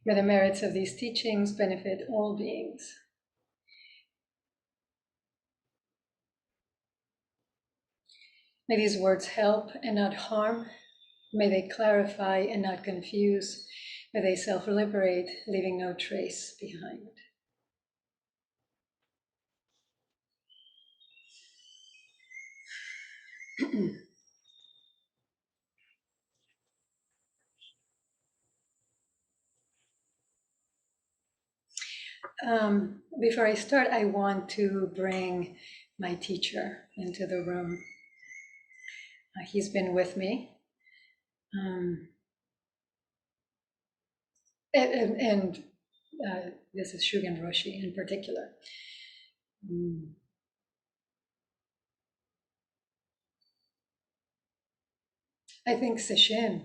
May the merits of these teachings benefit all beings. May these words help and not harm. May they clarify and not confuse. May they self-liberate, leaving no trace behind. Before I start, I want to bring my teacher into the room. He's been with me. And this is Shugen Roshi in particular. I think Sesshin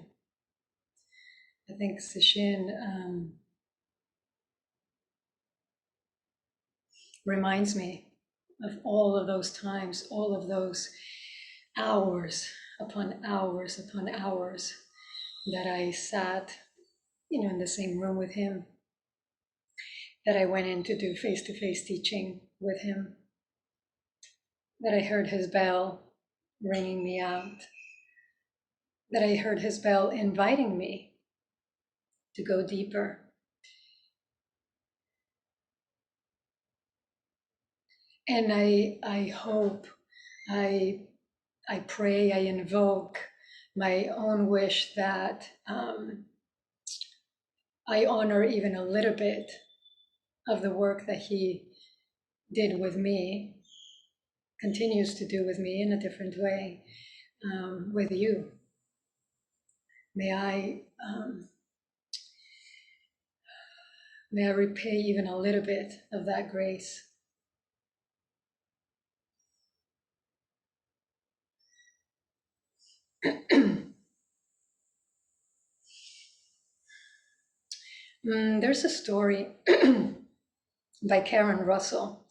reminds me of all of those times, all of those hours upon hours upon hours that I sat, in the same room with him, that I went in to do face-to-face teaching with him, that I heard his bell ringing me out, that I heard his bell inviting me to go deeper. And I hope, I pray, I invoke my own wish that I honor even a little bit of the work that he did with me, continues to do with me in a different way, with you. May I repay even a little bit of that grace. There's a story by Karen Russell,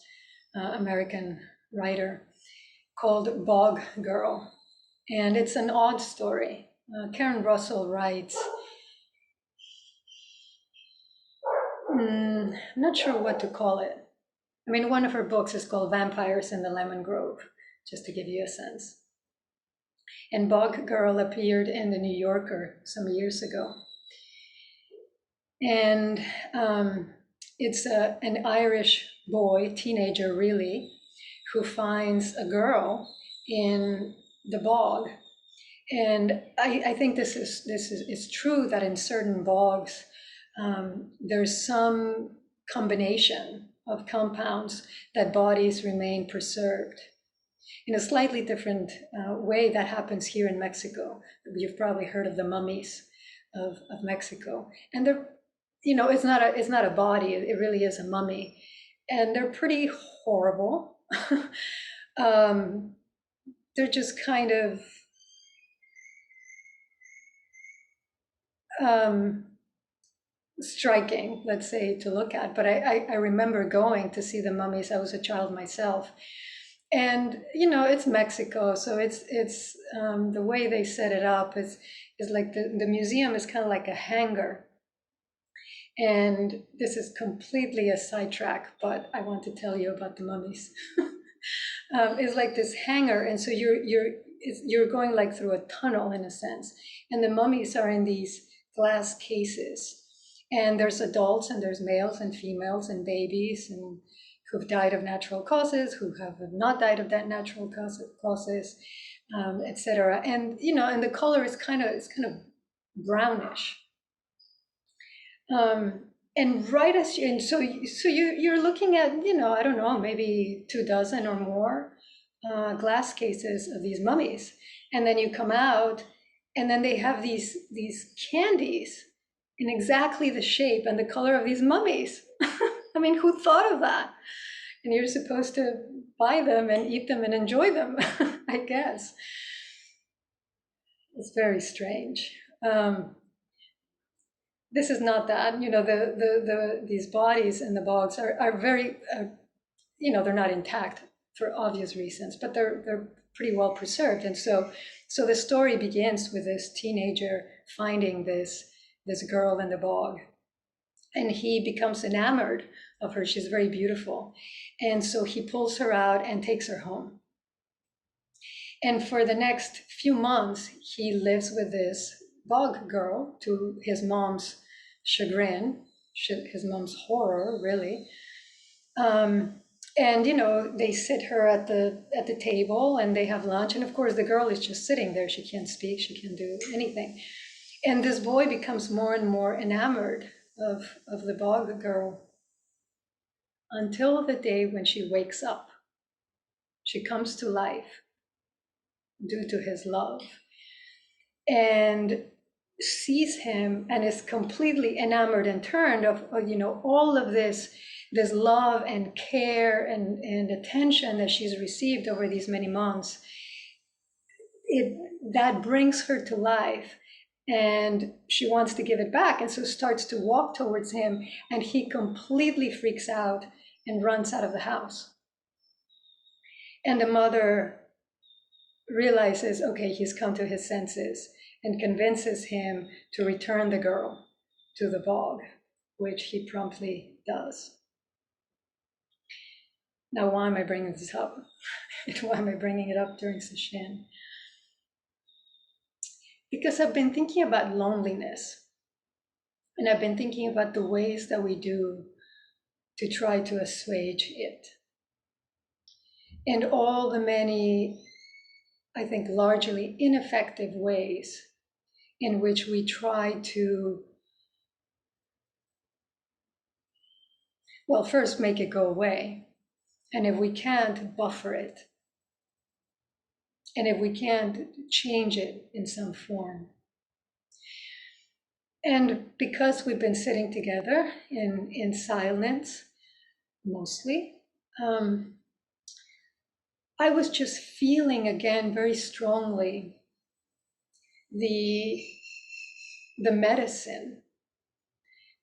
American writer, called Bog Girl. And it's an odd story. Karen Russell writes, I'm not sure what to call it. I mean, one of her books is called Vampires in the Lemon Grove, just to give you a sense. And Bog Girl appeared in the New Yorker some years ago. And it's an Irish boy, teenager really, who finds a girl in the bog. And I think this is true that in certain bogs, there's some combination of compounds that bodies remain preserved. In a slightly different way that happens here in Mexico. You've probably heard of the mummies of Mexico. And they're, it's not a body, it really is a mummy. And they're pretty horrible. They're just kind of striking, let's say, to look at. But I remember going to see the mummies. I was a child myself. And it's Mexico, so it's the way they set it up is like the museum is kind of like a hangar. And this is completely a sidetrack, but I want to tell you about the mummies. It's like this hangar, and so you're going like through a tunnel in a sense, and the mummies are in these glass cases, and there's adults and there's males and females and babies and who've died of natural causes, who have not died of that natural causes, etc. And and the color is kind of brownish. And right as you're looking at I don't know, maybe 24 or more glass cases of these mummies, and then you come out, and then they have these candies in exactly the shape and the color of these mummies. I mean, who thought of that? And you're supposed to buy them and eat them and enjoy them, I guess. It's very strange. This is not that. These bodies in the bogs are very, they're not intact for obvious reasons, but they're pretty well preserved. And so the story begins with this teenager finding this girl in the bog. and he becomes enamored of her. She's very beautiful. And so he pulls her out and takes her home. And for the next few months, he lives with this bog girl, to his mom's chagrin, his mom's horror, really. And they sit her at the table and they have lunch. And of course, the girl is just sitting there. She can't speak. She can't do anything. And this boy becomes more and more enamored of the bog girl until the day when she wakes up. She comes to life due to his love and sees him and is completely enamored and turned of all of this love and care and attention that she's received over these many months. That brings her to life, and she wants to give it back, and so starts to walk towards him, and he completely freaks out and runs out of the house. And the mother realizes, okay, he's come to his senses, and convinces him to return the girl to the bog, which he promptly does. Now, why am I bringing this up? Why am I bringing it up during Sesshin? Because I've been thinking about loneliness, and I've been thinking about the ways that we do to try to assuage it. And all the many, I think, largely ineffective ways in which we try to, well, first make it go away. And if we can't, buffer it. And if we can't, change it in some form. And because we've been sitting together in silence, mostly, I was just feeling again very strongly the medicine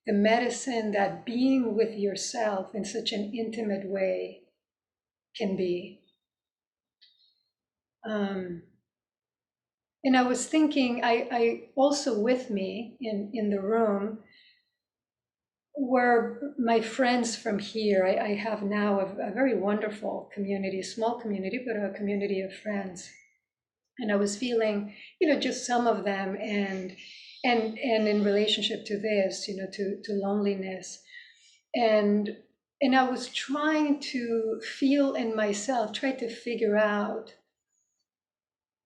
that being with yourself in such an intimate way can be. And I was thinking, I also with me in the room were my friends from here. I have now a very wonderful community, a small community, but a community of friends. And I was feeling, just some of them, and in relationship to this, to loneliness, and I was trying to feel in myself, try to figure out,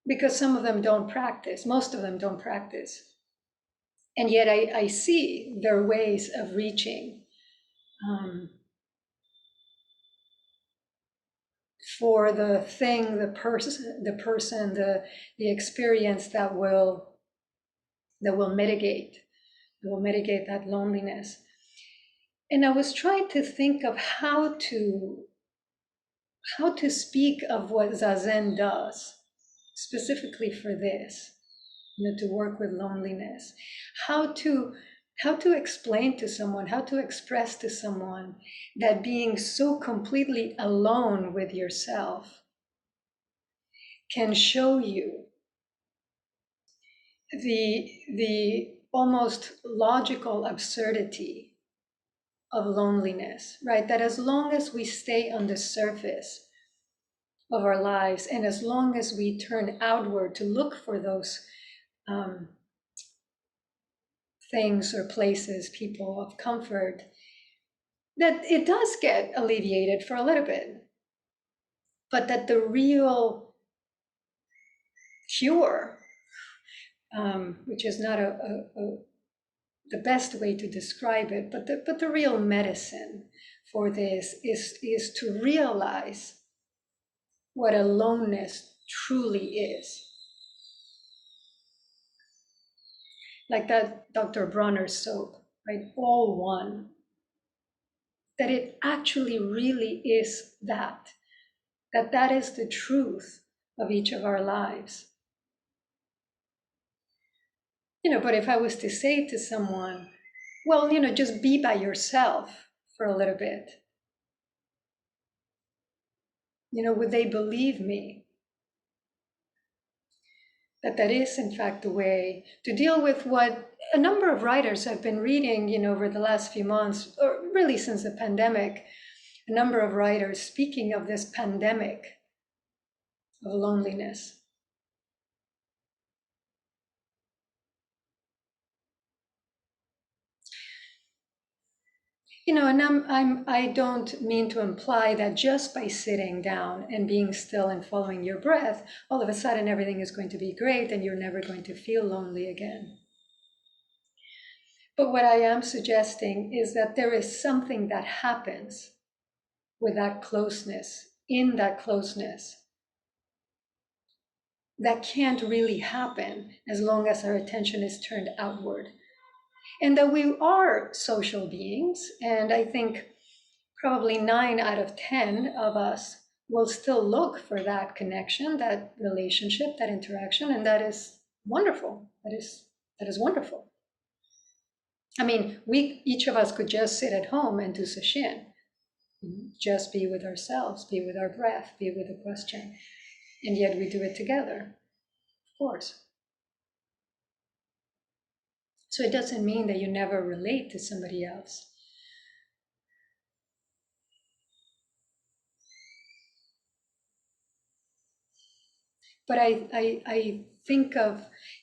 because some of them don't practice, most of them don't practice, and yet I see their ways of reaching for the thing, the person, the experience that will mitigate that loneliness. And I was trying to think of how to speak of what Zazen does, specifically for this, to work with loneliness, how to explain to someone, how to express to someone that being so completely alone with yourself can show you the almost logical absurdity of loneliness, right? That as long as we stay on the surface of our lives, and as long as we turn outward to look for those things or places, people of comfort, that it does get alleviated for a little bit, but that the real cure, which is not the best way to describe it, but the real medicine for this is to realize what aloneness truly is. Like that Dr. Bronner's soap, right? All one. That it actually really is that is the truth of each of our lives. But if I was to say to someone, well, just be by yourself for a little bit, would they believe me? That is, in fact, the way to deal with what a number of writers I've been reading, over the last few months, or really since the pandemic, a number of writers speaking of this pandemic of loneliness. And I don't mean to imply that just by sitting down and being still and following your breath, all of a sudden everything is going to be great and you're never going to feel lonely again. But what I am suggesting is that there is something that happens with that closeness, in that closeness, that can't really happen as long as our attention is turned outward. And that we are social beings, and I think probably 9 out of 10 of us will still look for that connection, that relationship, that interaction, and that is wonderful. That is wonderful. I mean, each of us could just sit at home and do sesshin, just be with ourselves, be with our breath, be with the question, and yet we do it together, of course. So it doesn't mean that you never relate to somebody else. But I think of,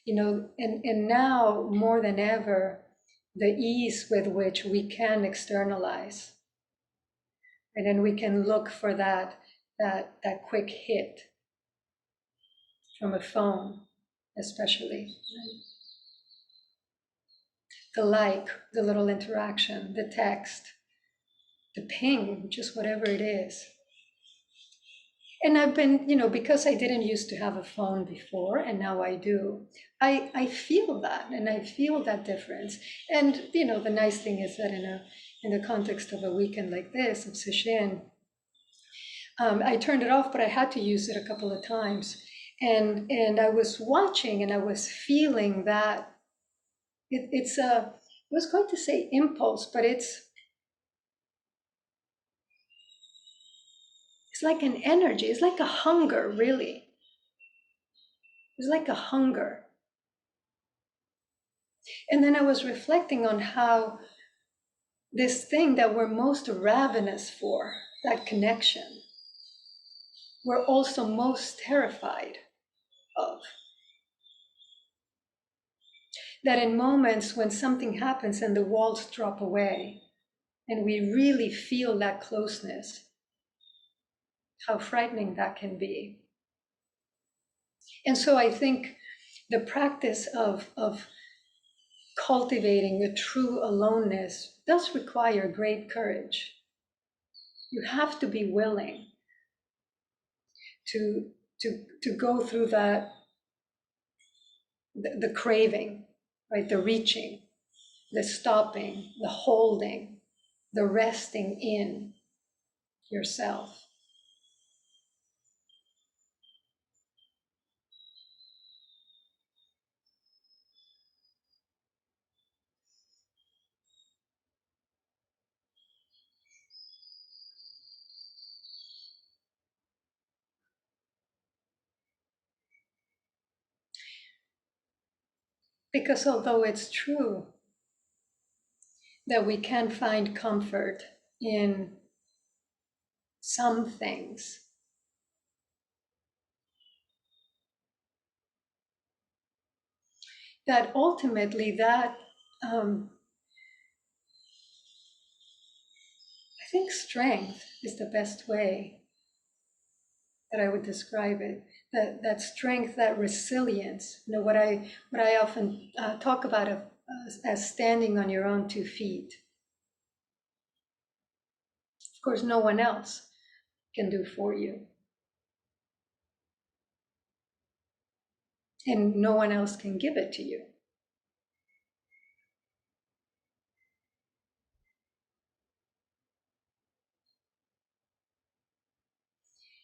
and now more than ever, the ease with which we can externalize. And then we can look for that quick hit from a phone, especially. The like, the little interaction, the text, the ping, just whatever it is. And I've been, because I didn't used to have a phone before, and now I do, I feel that, and I feel that difference. And, the nice thing is that in the context of a weekend like this, of Sesshin, I turned it off, but I had to use it a couple of times. And I was watching and I was feeling that I was going to say impulse, but it's like an energy. It's like a hunger, really. It's like a hunger. And then I was reflecting on how this thing that we're most ravenous for, that connection, we're also most terrified of. That in moments when something happens and the walls drop away, and we really feel that closeness, how frightening that can be. And so I think the practice of cultivating a true aloneness does require great courage. You have to be willing to go through that, the craving, right? The reaching, the stopping, the holding, the resting in yourself. Because although it's true that we can find comfort in some things, that ultimately that I think strength is the best way that I would describe it. That strength, that resilience. What I often talk about as standing on your own 2 feet. Of course, no one else can do for you, and no one else can give it to you.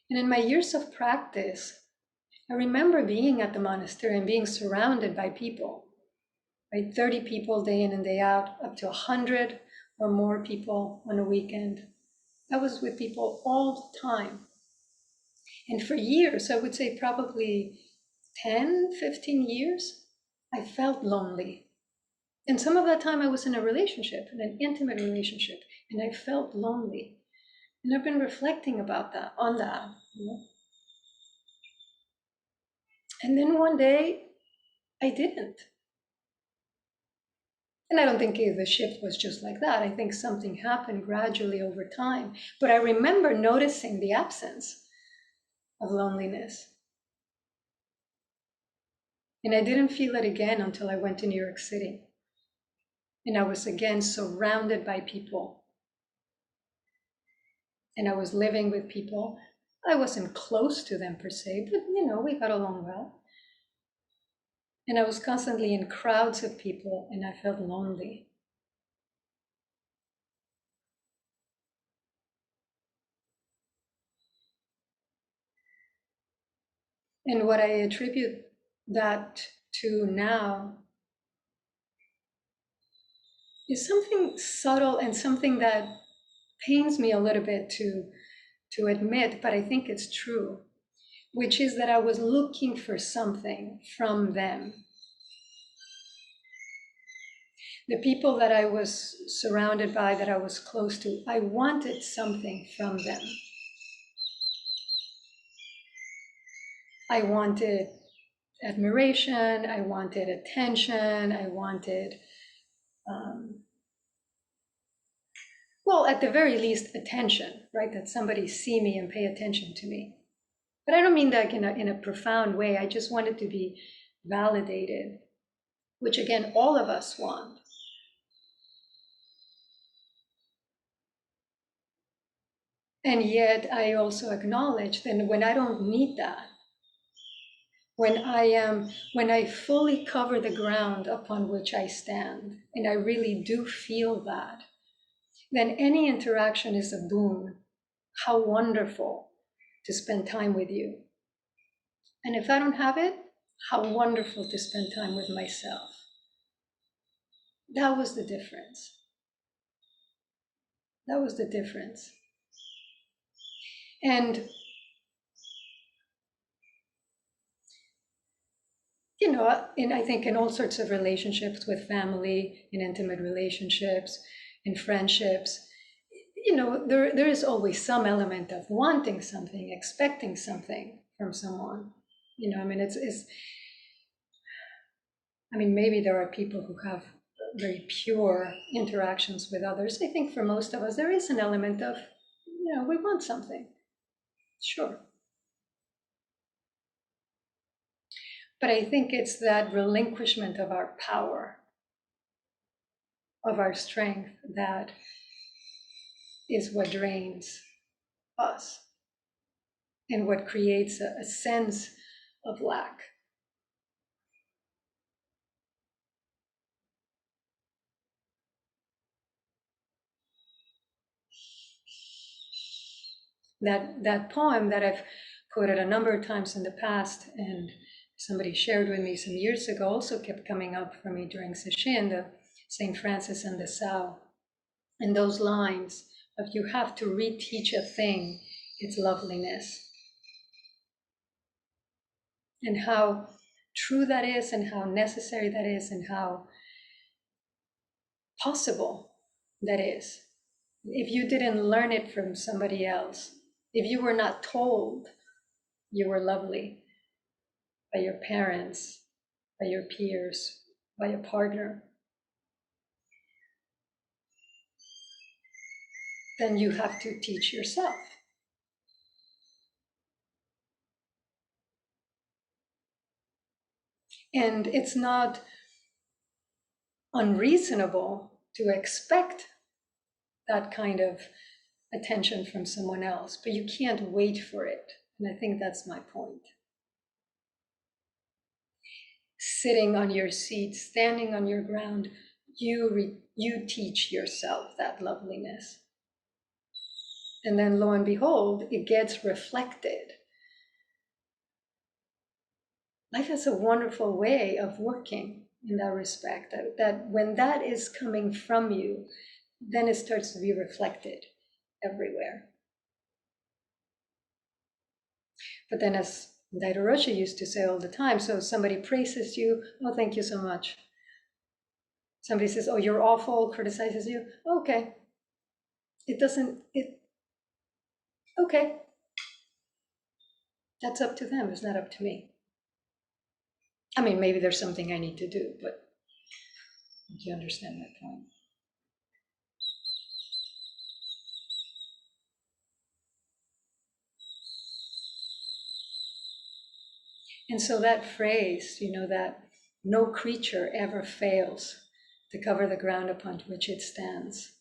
And in my years of practice, I remember being at the monastery and being surrounded by people, right? 30 people day in and day out, up to 100 or more people on a weekend. I was with people all the time. And for years, I would say probably 10, 15 years, I felt lonely. And some of that time I was in a relationship, in an intimate relationship, and I felt lonely. And I've been reflecting about that, on that. You know? And then one day I didn't. And I don't think the shift was just like that. I think something happened gradually over time. But I remember noticing the absence of loneliness. And I didn't feel it again until I went to New York City. And I was again surrounded by people. And I was living with people. I wasn't close to them per se, but we got along well. And I was constantly in crowds of people, and I felt lonely. And what I attribute that to now is something subtle and something that pains me a little bit to admit, but I think it's true, which is that I was looking for something from them. The people that I was surrounded by, that I was close to, I wanted something from them. I wanted admiration, I wanted attention, I wanted, well, at the very least, attention, right? That somebody see me and pay attention to me. But I don't mean that in a profound way. I just wanted to be validated, which again, all of us want. And yet I also acknowledge that when I don't need that, when I fully cover the ground upon which I stand, and I really do feel that, then any interaction is a boon. How wonderful to spend time with you. And if I don't have it, how wonderful to spend time with myself. That was the difference. That was the difference. And, I think in all sorts of relationships with family, in intimate relationships, in friendships, there is always some element of wanting something, expecting something from someone. Maybe there are people who have very pure interactions with others. I think for most of us, there is an element of, we want something. Sure. But I think it's that relinquishment of our power, of our strength, that is what drains us and what creates a sense of lack. That poem that I've quoted a number of times in the past, and somebody shared with me some years ago, also kept coming up for me during Sesshin, the St. Francis and de Sales. And those lines of you have to reteach a thing its loveliness. And how true that is, and how necessary that is, and how possible that is. If you didn't learn it from somebody else, if you were not told you were lovely by your parents, by your peers, by a partner, then you have to teach yourself. And it's not unreasonable to expect that kind of attention from someone else, but you can't wait for it. And I think that's my point. Sitting on your seat, standing on your ground, you teach yourself that loveliness. And then lo and behold, it gets reflected. Life has a wonderful way of working in that respect, that when that is coming from you, then it starts to be reflected everywhere. But then, as Daido Roshi used to say all the time, so somebody praises you, oh, thank you so much. Somebody says, oh, you're awful, criticizes you. Okay. Okay. That's up to them. It's not up to me. I mean, maybe there's something I need to do, but you understand that point. And so that phrase, that no creature ever fails to cover the ground upon which it stands,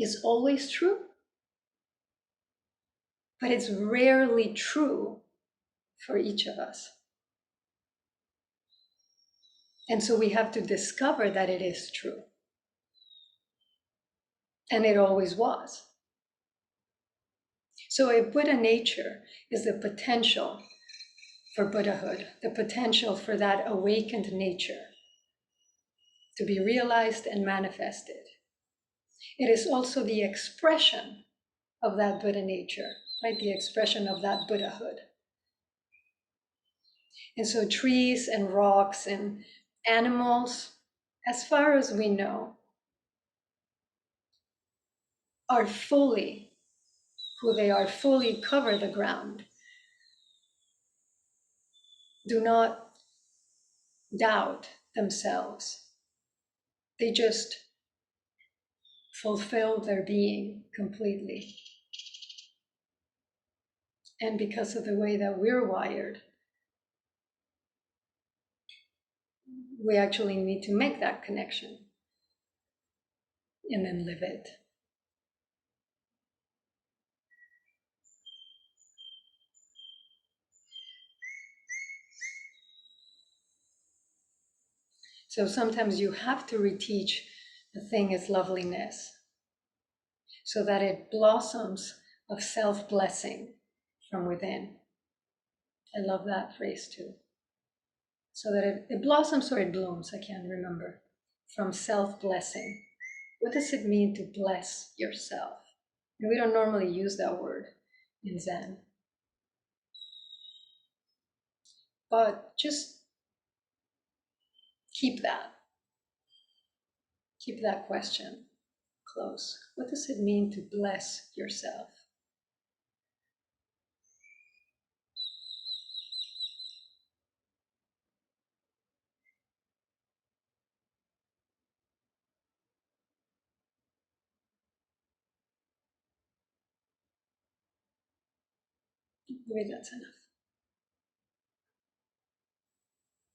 is always true, but it's rarely true for each of us. And so we have to discover that it is true. And it always was. So a Buddha nature is the potential for Buddhahood, the potential for that awakened nature to be realized and manifested. It is also the expression of that Buddha nature, right? The expression of that Buddhahood. And so trees and rocks and animals, as far as we know, are fully who they are, fully cover the ground. Do not doubt themselves. They just fulfill their being completely. And because of the way that we're wired, we actually need to make that connection and then live it. So sometimes you have to reteach the thing is loveliness so that it blossoms of self-blessing from within. I love that phrase too. So that it blossoms or it blooms, I can't remember, from self-blessing. What does it mean to bless yourself? And we don't normally use that word in Zen. But just keep that question close. What does it mean to bless yourself? Maybe that's enough.